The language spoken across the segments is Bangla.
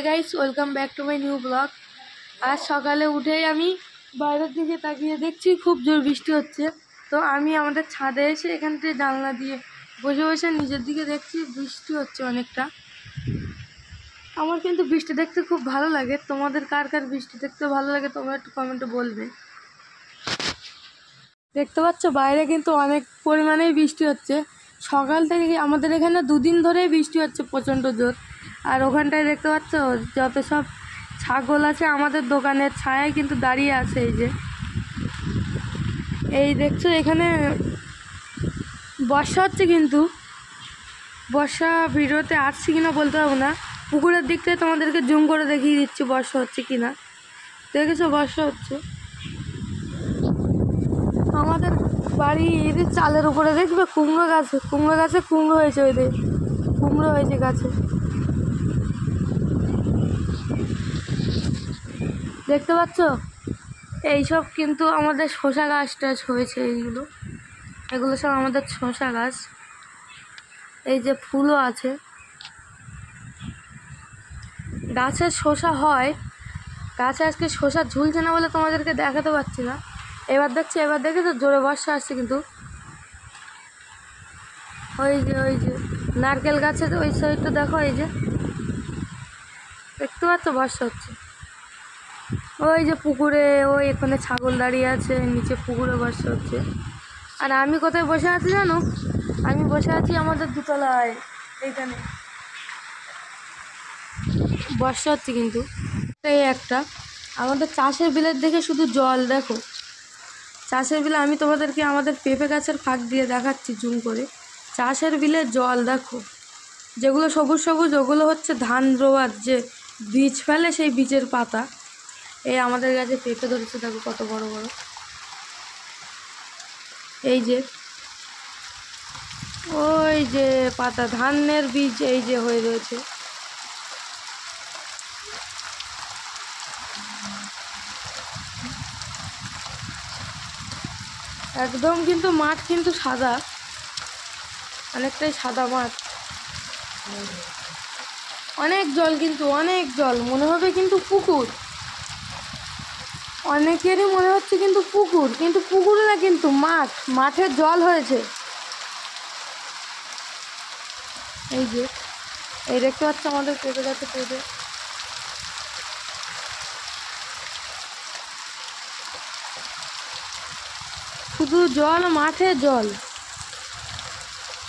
Guys, welcome back to my new blog. আজ সকালে উঠেই আমি বাইরের দিকে তাকিয়ে দেখছি খুব জোর বৃষ্টি হচ্ছে। তো আমি আমাদের ছাদে এসে এখান থেকে জানলা দিয়ে বসে বসে নিজের দিকে দেখছি বৃষ্টি হচ্ছে অনেকটা। আমার কিন্তু বৃষ্টি দেখতে খুব ভালো লাগে। তোমাদের কার কার বৃষ্টি দেখতে ভালো লাগে তোমরা একটু কমেন্টে বলবে। দেখতে পাচ্ছ বাইরে কিন্তু অনেক পরিমাণেই বৃষ্টি হচ্ছে। সকাল থেকে আমাদের এখানে দুদিন ধরেই বৃষ্টি হচ্ছে প্রচণ্ড জোর। আর ওখানটায় দেখতে পাচ্ছ যত সব ছাগল আছে আমাদের দোকানের ছায়ায় কিন্তু দাঁড়িয়ে আছে। এই দেখছো এখানে বর্ষা হচ্ছে, কিন্তু বর্ষা ভিডিওতে আসছে কিনা বলতে পারবো না। পুকুরের দিক থেকে তোমাদেরকে জুম করে দেখিয়ে দিচ্ছি বর্ষা হচ্ছে কিনা। দেখেছো বর্ষা হচ্ছে। আমাদের বাড়ির চালের উপরে দেখবে কুমড়ো গাছে কুমড়ো হয়েছে। ওই দেখ কুমড়ো হয়েছে গাছে, দেখতে পাচ্ছ? এইসব কিন্তু আমাদের শসা গাছ টাছ হয়েছে। এগুলো সব আমাদের শসা গাছ। এই যে ফুলও আছে, গাছের শসা হয়। গাছে আজকে শসা ঝুলছে না বলে তোমাদেরকে দেখাতে পারছি না। এবার দেখে তো জোরে বর্ষা আসছে কিন্তু। ওই যে নারকেল গাছের ওই সাইডটা দেখো, এই যে দেখতে পাচ্ছ বর্ষা হচ্ছে। ওই যে পুকুরে ওই এখানে ছাগল দাঁড়িয়ে আছে, নিচে পুকুরে বর্ষা হচ্ছে। আর আমি কোথায় বসে আছি জানো? আমি বসে আছি আমাদের দুতলায়। এইখানে বর্ষা হচ্ছে কিন্তু। এই একটা আমাদের চাষের বিলের দেখে শুধু জল দেখো। চাষের বিলে আমি তোমাদেরকে আমাদের পেঁপে গাছের ফাঁক দিয়ে দেখাচ্ছি জুম করে। চাষের বিলে জল দেখো, যেগুলো সবুজ সবুজ ওগুলো হচ্ছে ধান রোয়ার যে বীজ ফেলে সেই বীজের পাতা। এই আমাদের গাছে পেঁপে ধরেছে দেখো কত বড় বড়। এই যে ওই যে পাতা ধানের বীজ এই যে হয়ে রয়েছে। একদম কিন্তু মাঠ কিন্তু সাদা, অনেকটাই সাদা মাঠ। অনেক জল, কিন্তু অনেক জল, মনে হবে কিন্তু পুকুর। অনেকেরই মনে হচ্ছে কিন্তু পুকুর, কিন্তু পুকুরে না, কিন্তু মাঠে জল হয়েছে। এই যে এই দেখতে পাচ্ছ আমাদের পেঁপে গাছে পেঁপে। শুধু জল, মাঠে জল।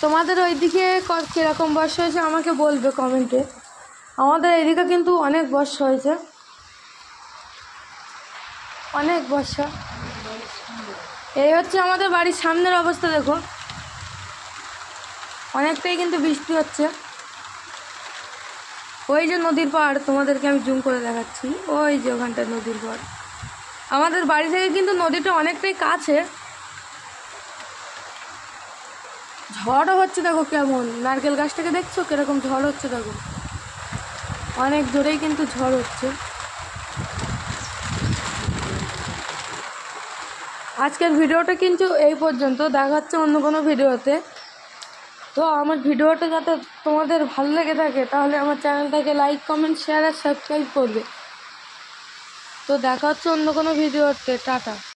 তোমাদের ওইদিকে কিরকম বর্ষা হয়েছে আমাকে বলবে কমেন্টে। আমাদের এদিকে কিন্তু অনেক বর্ষা হয়েছে, অনেক বর্ষা। এই হচ্ছে আমাদের বাড়ির সামনের অবস্থা দেখো, অনেকটাই কিন্তু বৃষ্টি হচ্ছে। ওই যে নদীর পাড়, তোমাদেরকে আমি জুম করে দেখাচ্ছি। ওই যে ওখানটা নদীর পাড়। আমাদের বাড়ি থেকে কিন্তু নদীটা অনেকটাই কাছে। ঝড়ও হচ্ছে দেখো কেমন। নারকেল গাছটাকে দেখছো কিরকম ঝড় হচ্ছে দেখো, অনেক জোরেই কিন্তু ঝড় হচ্ছে। আজকের ভিডিওটা কিন্তু এই পর্যন্ত, দেখা হচ্ছে অন্য কোনো ভিডিওতে। তো আমার ভিডিওটা যাতে তোমাদের ভালো লেগে থাকে তাহলে আমার চ্যানেলটাকে লাইক, কমেন্ট, শেয়ার আর সাবস্ক্রাইব করবে। তো দেখা হচ্ছে অন্য কোনো ভিডিওতে। টাটা।